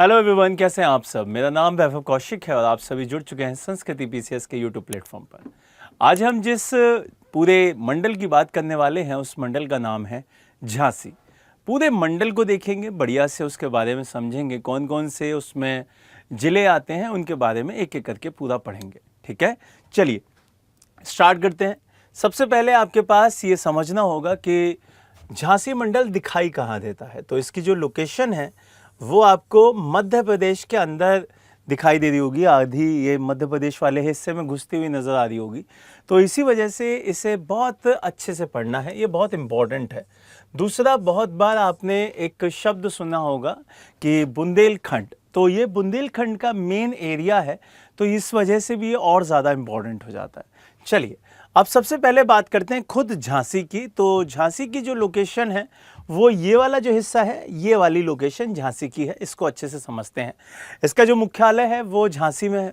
Hello everyone, कैसे हैं आप सब। मेरा नाम वैभव कौशिक है और आप सभी जुड़ चुके हैं संस्कृति पीसीएस के यूट्यूब प्लेटफॉर्म पर। आज हम जिस पूरे मंडल की बात करने वाले हैं उस मंडल का नाम है झांसी। पूरे मंडल को देखेंगे बढ़िया से, उसके बारे में समझेंगे, कौन कौन से उसमें जिले आते हैं उनके बारे में एक एक करके पूरा पढ़ेंगे। ठीक है, चलिए स्टार्ट करते हैं। सबसे पहले आपके पास ये समझना होगा कि झांसी मंडल दिखाई कहाँ देता है। तो इसकी जो लोकेशन है वो आपको मध्य प्रदेश के अंदर दिखाई दे रही होगी, आधी ये मध्य प्रदेश वाले हिस्से में घुसती हुई नज़र आ रही होगी। तो इसी वजह से इसे बहुत अच्छे से पढ़ना है, ये बहुत इम्पॉर्टेंट है। दूसरा, बहुत बार आपने एक शब्द सुना होगा कि बुंदेलखंड, तो ये बुंदेलखंड का मेन एरिया है, तो इस वजह से भी ये और ज़्यादा इम्पॉर्टेंट हो जाता है। चलिए अब सबसे पहले बात करते हैं खुद झांसी की। तो झांसी की जो लोकेशन है वो ये वाला जो हिस्सा है, ये वाली लोकेशन झांसी की है, इसको अच्छे से समझते हैं। इसका जो मुख्यालय है वो झांसी में है,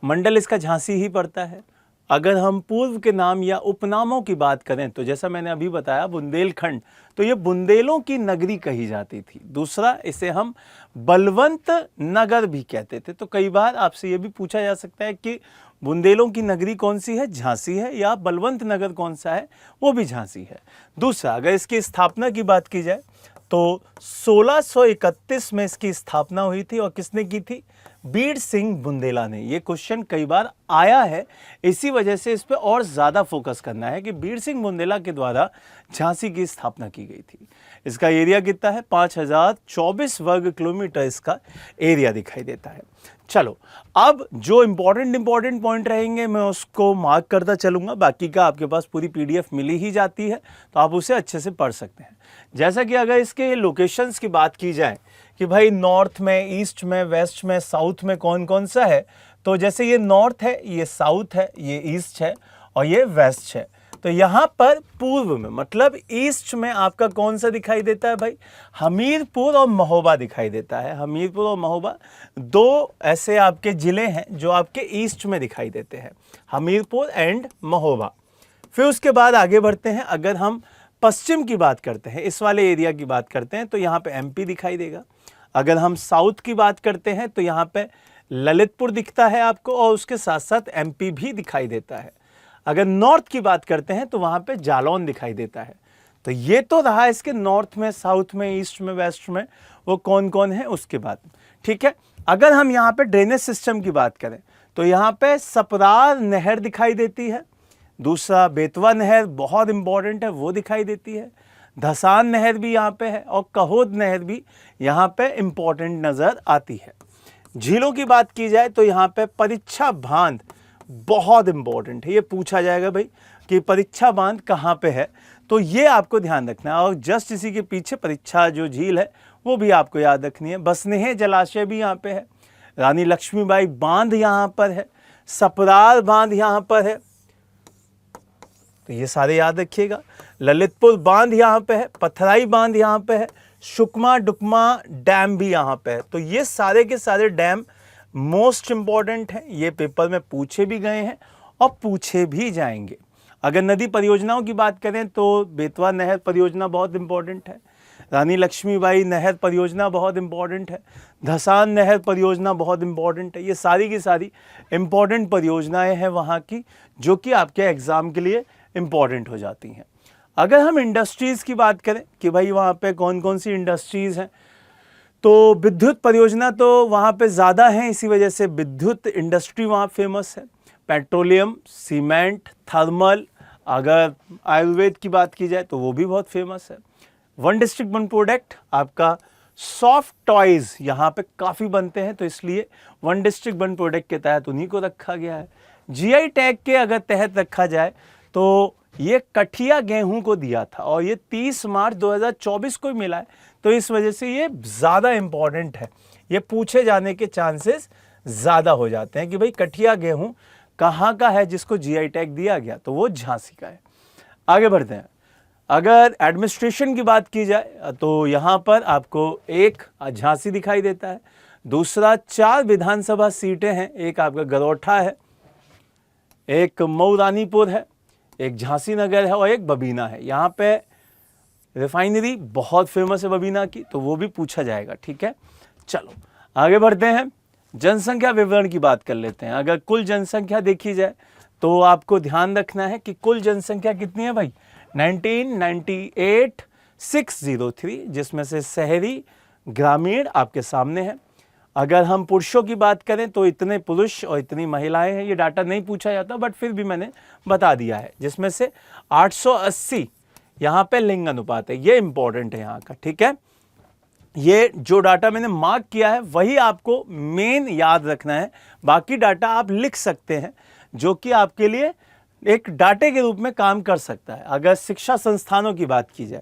मंडल इसका झांसी ही पड़ता है। अगर हम पूर्व के नाम या उपनामों की बात करें तो जैसा मैंने अभी बताया बुंदेलखंड, तो ये बुंदेलों की नगरी कही जाती थी। दूसरा, इसे हम बलवंत नगर भी कहते थे। तो कई बार आपसे ये भी पूछा जा सकता है कि बुंदेलों की नगरी कौन सी है, झांसी है, या बलवंत नगर कौन सा है, वो भी झांसी है। दूसरा, अगर इसकी स्थापना की बात की जाए तो 1631 में इसकी स्थापना हुई थी। और किसने की थी? बीर सिंह बुंदेला ने। ये क्वेश्चन कई बार आया है, इसी वजह से इस पे और ज़्यादा फोकस करना है कि बीर सिंह बुंदेला के द्वारा झांसी की स्थापना की गई थी। इसका एरिया कितना है? 5024 वर्ग किलोमीटर इसका एरिया दिखाई देता है। चलो अब जो इम्पॉर्टेंट पॉइंट रहेंगे मैं उसको मार्क करता चलूँगा। बाकी का आपके पास पूरी पीडीएफ मिली ही जाती है, तो आप उसे अच्छे से पढ़ सकते हैं। जैसा कि अगर इसके लोकेशंस की बात की जाए कि भाई नॉर्थ में, ईस्ट में, वेस्ट में, साउथ में कौन कौन सा है, तो जैसे ये नॉर्थ है, ये साउथ है, ये ईस्ट है और ये वेस्ट है। तो यहाँ पर पूर्व में मतलब ईस्ट में आपका कौन सा दिखाई देता है भाई? हमीरपुर और महोबा दिखाई देता है। हमीरपुर और महोबा दो ऐसे आपके ज़िले हैं जो आपके ईस्ट में दिखाई देते हैं, हमीरपुर एंड महोबा। फिर उसके बाद आगे बढ़ते हैं। अगर हम पश्चिम की बात करते हैं, इस वाले एरिया की बात करते हैं, तो यहाँ पे एमपी दिखाई देगा। अगर हम साउथ की बात करते हैं तो यहाँ पे ललितपुर दिखता है आपको, और उसके साथ साथ एमपी भी दिखाई देता है। अगर नॉर्थ की बात करते हैं तो वहाँ पे जालौन दिखाई देता है। तो ये तो रहा इसके नॉर्थ में, साउथ में, ईस्ट में, वेस्ट में वो कौन कौन है उसके बाद। ठीक है, अगर हम यहाँ पे ड्रेनेज सिस्टम की बात करें तो यहाँ पे सपरार नहर दिखाई देती है। दूसरा, बेतवा नहर बहुत इंपॉर्टेंट है, वो दिखाई देती है। धसान नहर भी यहाँ पे है और कहोद नहर भी यहाँ पे इंपॉर्टेंट नज़र आती है। झीलों की बात की जाए तो यहाँ पे परीक्षा बांध बहुत इंपॉर्टेंट है। ये पूछा जाएगा भाई कि परीक्षा बांध कहाँ पे है, तो ये आपको ध्यान रखना है। और जस्ट इसी के पीछे परीक्षा जो झील है वो भी आपको याद रखनी है। बसनेह जलाशय भी यहाँ पे है, रानी लक्ष्मीबाई बांध यहाँ पर है, सपरार बांध यहाँ पर है, तो ये सारे याद रखिएगा। ललितपुर बांध यहाँ पे है, पथराई बांध यहाँ पे है, सुकमा डुकमा डैम भी यहाँ पे है। तो ये सारे के सारे डैम मोस्ट इंपॉर्टेंट हैं, ये पेपर में पूछे भी गए हैं और पूछे भी जाएंगे। अगर नदी परियोजनाओं की बात करें तो बेतवा नहर परियोजना बहुत इंपॉर्टेंट है, रानी लक्ष्मीबाई नहर परियोजना बहुत इंपॉर्टेंट है, धसान नहर परियोजना बहुत इंपॉर्टेंट है। ये सारी की सारी इंपॉर्टेंट परियोजनाएं हैं वहाँ की, जो कि आपके एग्ज़ाम के लिए इंपॉर्टेंट हो जाती हैं। अगर हम इंडस्ट्रीज़ की बात करें कि भाई वहाँ पे कौन कौन सी इंडस्ट्रीज़ हैं, तो विद्युत परियोजना तो वहाँ पे ज़्यादा है, इसी वजह से विद्युत इंडस्ट्री वहाँ फेमस है। पेट्रोलियम, सीमेंट, थर्मल, अगर आयुर्वेद की बात की जाए तो वो भी बहुत फेमस है। वन डिस्ट्रिक्ट वन प्रोडक्ट, आपका सॉफ्ट टॉयज़ यहाँ पे काफ़ी बनते हैं, तो इसलिए वन डिस्ट्रिक्ट वन प्रोडक्ट के तहत उन्हीं को रखा गया है। जीआई टैग के अगर तहत रखा जाए तो ये कठिया गेहूं को दिया था और ये 30 मार्च 2024 को ही मिला है, तो इस वजह से ये ज़्यादा इम्पॉर्टेंट है। ये पूछे जाने के चांसेस ज़्यादा हो जाते हैं कि भाई कठिया गेहूं कहाँ का है जिसको जीआई टैग दिया गया, तो वो झांसी का है। आगे बढ़ते हैं। अगर एडमिनिस्ट्रेशन की बात की जाए तो यहाँ पर आपको एक झांसी दिखाई देता है। दूसरा, 4 विधानसभा सीटें हैं, एक आपका गरौठा है, एक मऊरानीपुर है, एक झांसी नगर है और एक बबीना है। यहाँ पे रिफाइनरी बहुत फेमस है बबीना की, तो वो भी पूछा जाएगा। ठीक है, चलो आगे बढ़ते हैं, जनसंख्या विवरण की बात कर लेते हैं। अगर कुल जनसंख्या देखी जाए तो आपको ध्यान रखना है कि कुल जनसंख्या कितनी है भाई, 1998,603, जिसमें से शहरी ग्रामीण आपके सामने है। अगर हम पुरुषों की बात करें तो इतने पुरुष और इतनी महिलाएं हैं, ये डाटा नहीं पूछा जाता बट फिर भी मैंने बता दिया है, जिसमें से 880 यहाँ पे लिंग अनुपात है। ये इंपॉर्टेंट है यहाँ का, ठीक है। ये जो डाटा मैंने मार्क किया है वही आपको मेन याद रखना है, बाकी डाटा आप लिख सकते हैं जो कि आपके लिए एक डाटे के रूप में काम कर सकता है। अगर शिक्षा संस्थानों की बात की जाए,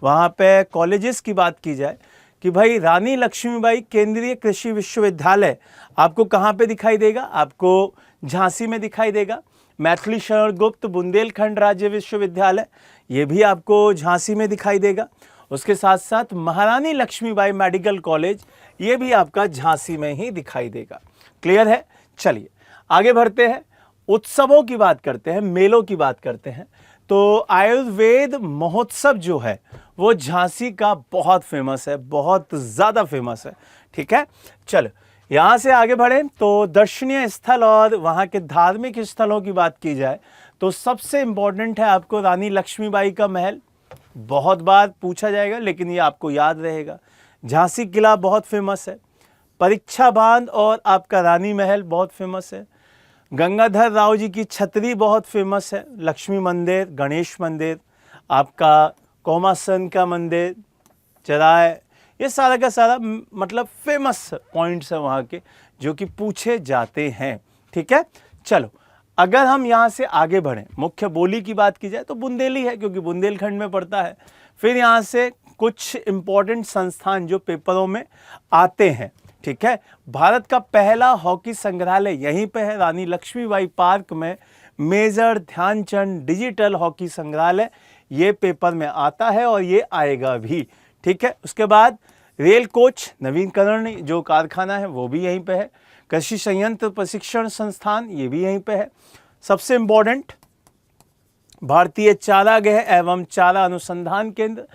वहाँ पे कॉलेजेस की बात की जाए कि भाई रानी लक्ष्मीबाई केंद्रीय कृषि विश्वविद्यालय आपको कहाँ पे दिखाई देगा, आपको झांसी में दिखाई देगा। मैथिली शरण गुप्त बुंदेलखंड राज्य विश्वविद्यालय, ये भी आपको झांसी में दिखाई देगा। उसके साथ साथ महारानी लक्ष्मीबाई मेडिकल कॉलेज, ये भी आपका झांसी में ही दिखाई देगा। क्लियर है? चलिए आगे बढ़ते हैं, उत्सवों की बात करते हैं, मेलों की बात करते हैं। तो आयुर्वेद महोत्सव जो है वो झांसी का बहुत फेमस है, बहुत ज़्यादा फेमस है, ठीक है। चलो यहाँ से आगे बढ़ें तो दर्शनीय स्थल और वहाँ के धार्मिक स्थलों की बात की जाए तो सबसे इम्पोर्टेंट है आपको रानी लक्ष्मीबाई का महल। बहुत बार पूछा जाएगा लेकिन ये आपको याद रहेगा। झांसी किला बहुत फेमस है। परीक्षा बांध और आपका रानी महल बहुत फेमस है। गंगाधर राव जी की छतरी बहुत फेमस है। लक्ष्मी मंदिर, गणेश मंदिर, आपका कोमासन का मंदिर, चराय, ये सारा का सारा मतलब फेमस पॉइंट्स है वहाँ के जो कि पूछे जाते हैं, ठीक है। चलो अगर हम यहाँ से आगे बढ़ें, मुख्य बोली की बात की जाए तो बुंदेली है क्योंकि बुंदेलखंड में पड़ता है। फिर यहाँ से कुछ इम्पोर्टेंट संस्थान जो पेपरों में आते हैं, ठीक है। भारत का पहला हॉकी संग्रहालय यहीं पे है, रानी लक्ष्मीबाई पार्क में मेजर ध्यानचंद डिजिटल हॉकी संग्रहालय, ये पेपर में आता है और ये आएगा भी, ठीक है। उसके बाद रेल कोच नवीनकरण जो कारखाना है वो भी यहीं पे है। कृषि संयंत्र प्रशिक्षण संस्थान ये भी यहीं पे है। सबसे इम्पोर्टेंट भारतीय चारागाह एवं चारा अनुसंधान केंद्र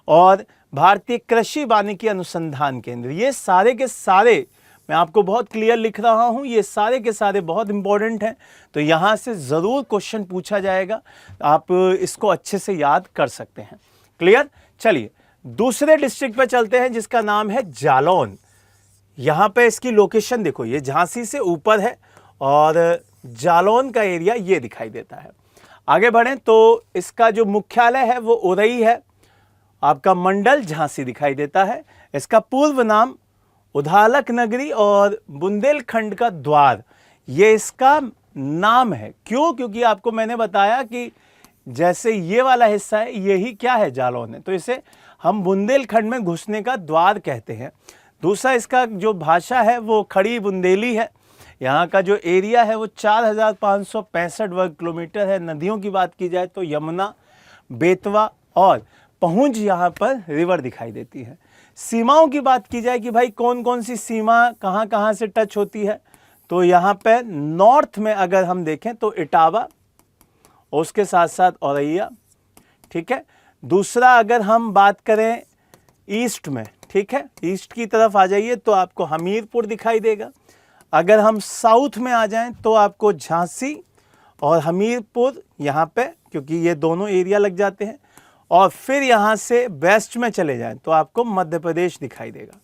और भारतीय कृषि वानिकी अनुसंधान केंद्र, ये सारे के सारे मैं आपको बहुत क्लियर लिख रहा हूँ, ये सारे के सारे बहुत इंपॉर्टेंट हैं। तो यहाँ से ज़रूर क्वेश्चन पूछा जाएगा, आप इसको अच्छे से याद कर सकते हैं। क्लियर? चलिए दूसरे डिस्ट्रिक्ट पे चलते हैं जिसका नाम है जालौन। यहाँ पे इसकी लोकेशन देखो, ये झांसी से ऊपर है और जालौन का एरिया ये दिखाई देता है। आगे बढ़ें तो इसका जो मुख्यालय है वो उरई है, आपका मंडल झांसी दिखाई देता है। इसका पूर्व नाम उधालक नगरी और बुंदेलखंड का द्वार, ये इसका नाम है। क्यों? क्योंकि आपको मैंने बताया कि जैसे ये वाला हिस्सा है यही क्या है, जालौन है, तो इसे हम बुंदेलखंड में घुसने का द्वार कहते हैं। दूसरा इसका जो भाषा है वो खड़ी बुंदेली है। यहाँ का जो एरिया है वो 4565 वर्ग किलोमीटर है। नदियों की बात की जाए तो यमुना, बेतवा और पहुंच यहाँ पर रिवर दिखाई देती है। सीमाओं की बात की जाए कि भाई कौन कौन सी सीमा कहाँ कहाँ से टच होती है, तो यहाँ पे नॉर्थ में अगर हम देखें तो इटावा, उसके साथ साथ औरैया, ठीक है। दूसरा अगर हम बात करें ईस्ट में, ठीक है, ईस्ट की तरफ आ जाइए तो आपको हमीरपुर दिखाई देगा। अगर हम साउथ में आ जाएं तो आपको झांसी और हमीरपुर यहाँ पे, क्योंकि ये दोनों एरिया लग जाते हैं। और फिर यहाँ से वेस्ट में चले जाएं तो आपको मध्य प्रदेश दिखाई देगा।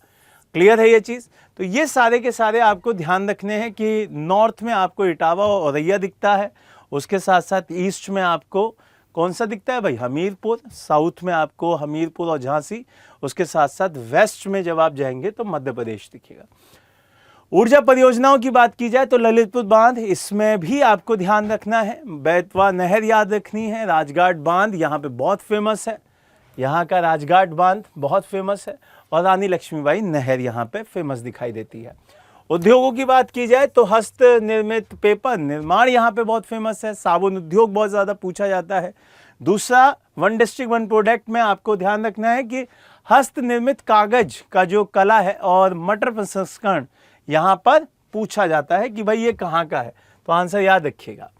क्लियर है ये चीज़? तो ये सारे के सारे आपको ध्यान रखने हैं कि नॉर्थ में आपको इटावा और औरैया दिखता है, उसके साथ साथ ईस्ट में आपको कौन सा दिखता है भाई, हमीरपुर। साउथ में आपको हमीरपुर और झांसी, उसके साथ साथ वेस्ट में जब आप जाएंगे तो मध्य प्रदेश दिखेगा। ऊर्जा परियोजनाओं की बात की जाए तो ललितपुर बांध, इसमें भी आपको ध्यान रखना है। बेतवा नहर याद रखनी है। राजघाट बांध यहाँ पे बहुत फेमस है, यहाँ का राजघाट बांध बहुत फेमस है। और रानी लक्ष्मीबाई नहर यहाँ पे फेमस दिखाई देती है। उद्योगों की बात की जाए तो हस्त निर्मित पेपर निर्माण यहाँ पे बहुत फेमस है। साबुन उद्योग बहुत ज़्यादा पूछा जाता है। दूसरा, वन डिस्ट्रिक्ट वन प्रोडक्ट में आपको ध्यान रखना है कि हस्त निर्मित कागज का जो कला है और मटर प्रसंस्करण यहाँ पर पूछा जाता है कि भाई ये कहाँ का है, तो आंसर याद रखिएगा।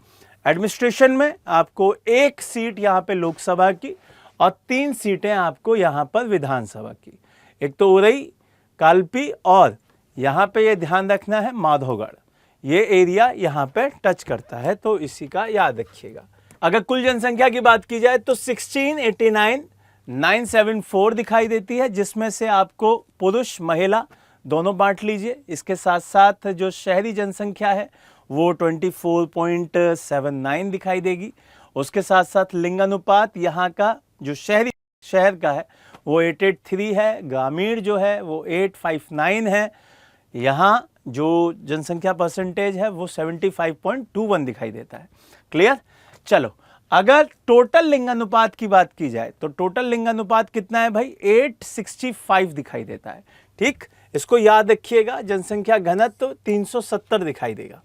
एडमिनिस्ट्रेशन में आपको 1 सीट यहाँ पे लोकसभा की और 3 सीटें आपको यहाँ पर विधानसभा की। एक तो उरई, कालपी और यहाँ पे ये ध्यान रखना है, माधोगढ़ ये एरिया यहाँ पे टच करता है, तो इसी का याद रखिएगा। अगर कुल जनसंख्या की बात की जाए तो 1689,974 दिखाई देती है, जिसमें से आपको पुरुष महिला दोनों बांट लीजिए। इसके साथ साथ जो शहरी जनसंख्या है वो 24.79 दिखाई देगी। उसके साथ साथ लिंगानुपात यहाँ का जो शहर का है वो 883 है, ग्रामीण जो है वो 859 है। यहाँ जो जनसंख्या परसेंटेज है वो 75.21 दिखाई देता है। क्लियर? चलो, अगर टोटल लिंगानुपात की बात की जाए तो टोटल लिंगानुपात कितना है भाई? 865 दिखाई देता है। ठीक, इसको याद रखिएगा। जनसंख्या घनत्व तो 370 दिखाई देगा।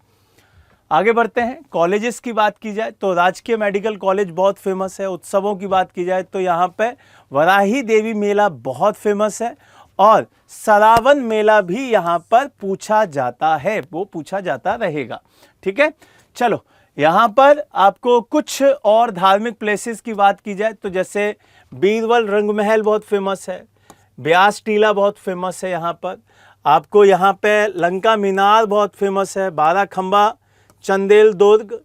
आगे बढ़ते हैं। कॉलेजेस की बात की जाए तो राजकीय मेडिकल कॉलेज बहुत फेमस है। उत्सवों की बात की जाए तो यहाँ पे वराही देवी मेला बहुत फेमस है और सरावन मेला भी यहाँ पर पूछा जाता है, वो पूछा जाता रहेगा। ठीक है, चलो यहाँ पर आपको कुछ और धार्मिक प्लेसेस की बात की जाए तो जैसे बीरबल रंग महल बहुत फेमस है, ब्यास टीला बहुत फेमस है। यहाँ पर आपको यहाँ पे लंका मीनार बहुत फेमस है, बाराखंबा, चंदेल दुर्ग,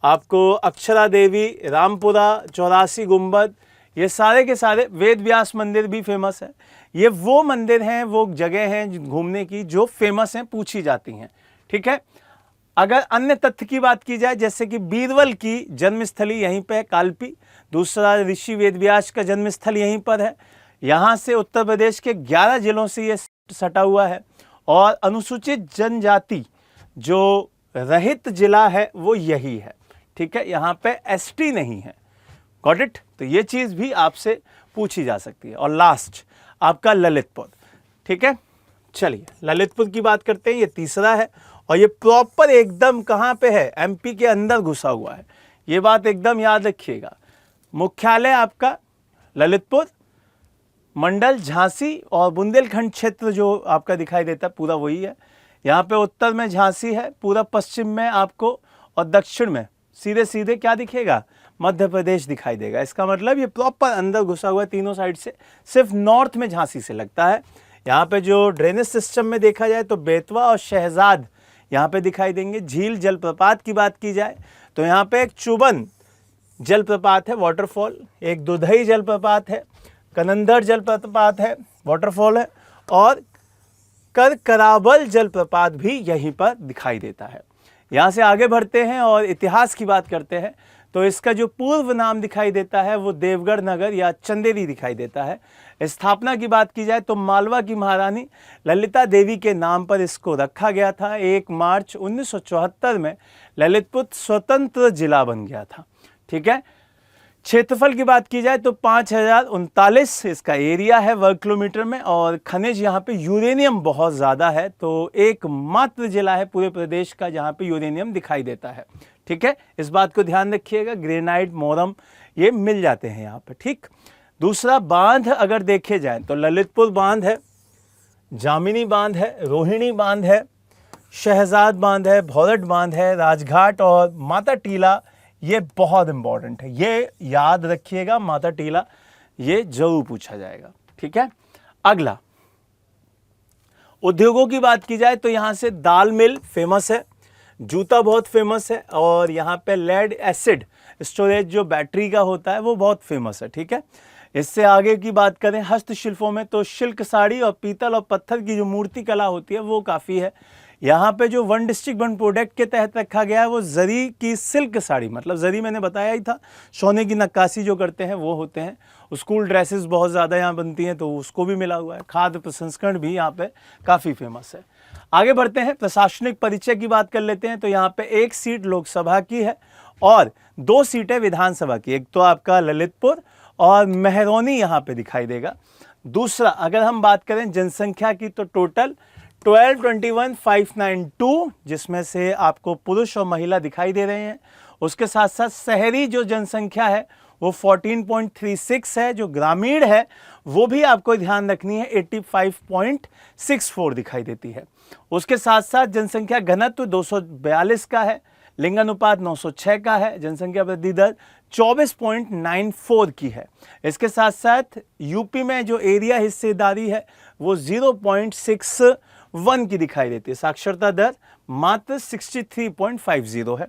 आपको अक्षरा देवी, रामपुरा, 84 गुंबद, ये सारे के सारे, वेद व्यास मंदिर भी फेमस है। ये वो मंदिर हैं, वो जगह हैं घूमने की जो फेमस हैं, पूछी जाती हैं। ठीक है, अगर अन्य तथ्य की बात की जाए जैसे कि बीरबल की जन्मस्थली यहीं पे है, कालपी। दूसरा, ऋषि वेदव्यास का जन्मस्थल यहीं पर है। यहाँ से उत्तर प्रदेश के 11 जिलों से ये सटा हुआ है और अनुसूचित जनजाति जो रहित जिला है वो यही है। ठीक है, यहाँ पे एसटी नहीं है। Got it? तो ये चीज़ भी आपसे पूछी जा सकती है। और लास्ट आपका ललितपुर। ठीक है, चलिए ललितपुर की बात करते हैं। ये तीसरा है और ये प्रॉपर एकदम कहाँ पे है? एमपी के अंदर घुसा हुआ है। ये बात एकदम याद रखिएगा। मुख्यालय आपका ललितपुर, मंडल झांसी और बुंदेलखंड क्षेत्र जो आपका दिखाई देता है पूरा वही है। यहाँ पे उत्तर में झांसी है, पूरा पश्चिम में आपको, और दक्षिण में सीधे सीधे क्या दिखेगा? मध्य प्रदेश दिखाई देगा। इसका मतलब ये प्रॉपर अंदर घुसा हुआ है तीनों साइड से। सिर्फ नॉर्थ में झांसी से लगता है। यहाँ पे जो ड्रेनेज सिस्टम में देखा जाए तो बेतवा और शहजाद यहाँ पे दिखाई देंगे। झील जलप्रपात की बात की जाए तो यहाँ पे एक चुबन जलप्रपात है, वाटरफॉल, एक दुधई जलप्रपात है, कनंदर जलप्रपात है, वाटरफॉल है, और करकराबल जलप्रपात भी यहीं पर दिखाई देता है। यहाँ से आगे बढ़ते हैं और इतिहास की बात करते हैं तो इसका जो पूर्व नाम दिखाई देता है वो देवगढ़ नगर या चंदेरी दिखाई देता है। स्थापना की बात की जाए तो मालवा की महारानी ललिता देवी के नाम पर इसको रखा गया था। 1 मार्च 1974 में ललितपुर स्वतंत्र जिला बन गया था। ठीक है, क्षेत्रफल की बात की जाए तो 5039 इसका एरिया है वर्ग किलोमीटर में, और खनिज यहाँ पे यूरेनियम बहुत ज़्यादा है। तो एकमात्र जिला है पूरे प्रदेश का जहाँ पे यूरेनियम दिखाई देता है। ठीक है, इस बात को ध्यान रखिएगा। ग्रेनाइट, मोरम ये मिल जाते हैं यहाँ पे। ठीक, दूसरा बांध अगर देखे जाए तो ललितपुर बांध है, जामिनी बांध है, रोहिणी बांध है, शहजाद बांध है, भौरट बांध है, राजघाट और माता टीला, ये बहुत इंपॉर्टेंट है, ये याद रखिएगा। माता टीला ये जरूर पूछा जाएगा। ठीक है, अगला उद्योगों की बात की जाए तो यहाँ से दाल मिल फेमस है, जूता बहुत फेमस है, और यहाँ पे लेड एसिड स्टोरेज जो बैटरी का होता है वो बहुत फेमस है। ठीक है, इससे आगे की बात करें हस्तशिल्पों में तो शिल्क साड़ी और पीतल और पत्थर की जो मूर्ति कला होती है वो काफ़ी है। यहाँ पे जो 1 डिस्ट्रिक्ट 1 प्रोडक्ट के तहत रखा गया है वो जरी की सिल्क साड़ी, मतलब जरी मैंने बताया ही था, सोने की नक्काशी जो करते हैं वो होते हैं। स्कूल ड्रेसेस बहुत ज़्यादा यहाँ बनती हैं तो उसको भी मिला हुआ है। खाद्य प्रसंस्करण भी यहाँ पे काफ़ी फेमस है। आगे बढ़ते हैं, प्रशासनिक परिचय की बात कर लेते हैं तो यहाँ पे 1 सीट लोकसभा की है और 2 सीटें विधानसभा की। एक तो आपका ललितपुर और महरौनी यहाँ पे दिखाई देगा। दूसरा, अगर हम बात करें जनसंख्या की तो टोटल 1221,592, जिसमें से आपको पुरुष और महिला दिखाई दे रहे हैं। उसके साथ साथ शहरी जो जनसंख्या है वो 14.36 है, जो ग्रामीण है वो भी आपको ध्यान रखनी है 85.64 दिखाई देती है। उसके साथ साथ जनसंख्या घनत्व 242 का है, लिंगानुपात 906 का है, जनसंख्या वृद्धि दर 24.94 की है। इसके साथ साथ यूपी में जो एरिया हिस्सेदारी है वो 0.6 1 की दिखाई देती है। साक्षरता दर मात्र 63.50 है।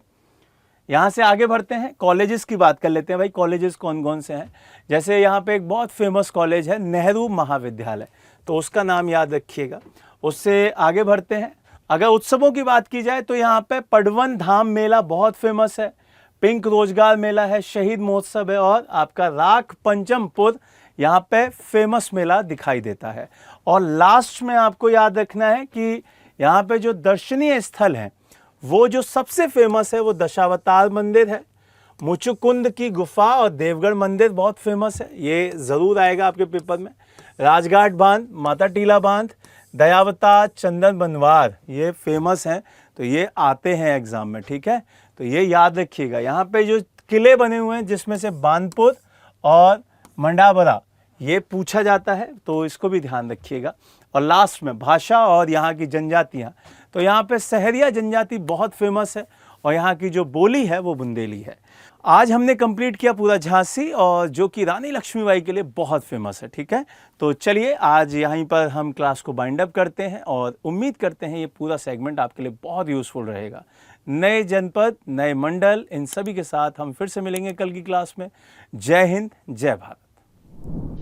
यहाँ से आगे बढ़ते हैं, कॉलेजेस की बात कर लेते हैं। भाई कॉलेजेस कौन कौन से हैं? जैसे यहाँ पे एक बहुत फेमस कॉलेज है नेहरू महाविद्यालय, तो उसका नाम याद रखिएगा। उससे आगे बढ़ते हैं, अगर उत्सवों की बात की जाए तो यहाँ पे पडवन धाम मेला बहुत फेमस है, पिंक रोजगार मेला है, शहीद महोत्सव है और आपका राख पंचमपुर यहाँ पे फेमस मेला दिखाई देता है। और लास्ट में आपको याद रखना है कि यहाँ पे जो दर्शनीय स्थल है वो जो सबसे फेमस है वो दशावतार मंदिर है, मुचुकुंद की गुफा और देवगढ़ मंदिर बहुत फेमस है, ये ज़रूर आएगा आपके पेपर में। राजघाट बांध, माता टीला बांध, दयावता, चंदन बनवार ये फेमस हैं, तो ये आते हैं एग्जाम में, ठीक है। तो ये याद रखिएगा। यहाँ पे जो किले बने हुए हैं जिसमें से बांधपुर और मंडाबरा ये पूछा जाता है, तो इसको भी ध्यान रखिएगा। और लास्ट में भाषा और यहाँ की जनजातियाँ, तो यहाँ पे सहरिया जनजाति बहुत फेमस है और यहाँ की जो बोली है वो बुंदेली है। आज हमने कंप्लीट किया पूरा झांसी, और जो कि रानी लक्ष्मीबाई के लिए बहुत फेमस है, ठीक है। तो चलिए आज यहीं पर हम क्लास को बाइंड अप करते हैं और उम्मीद करते हैं ये पूरा सेगमेंट आपके लिए बहुत यूज़फुल रहेगा। नए जनपद, नए मंडल, इन सभी के साथ हम फिर से मिलेंगे कल की क्लास में। जय हिंद, जय भारत।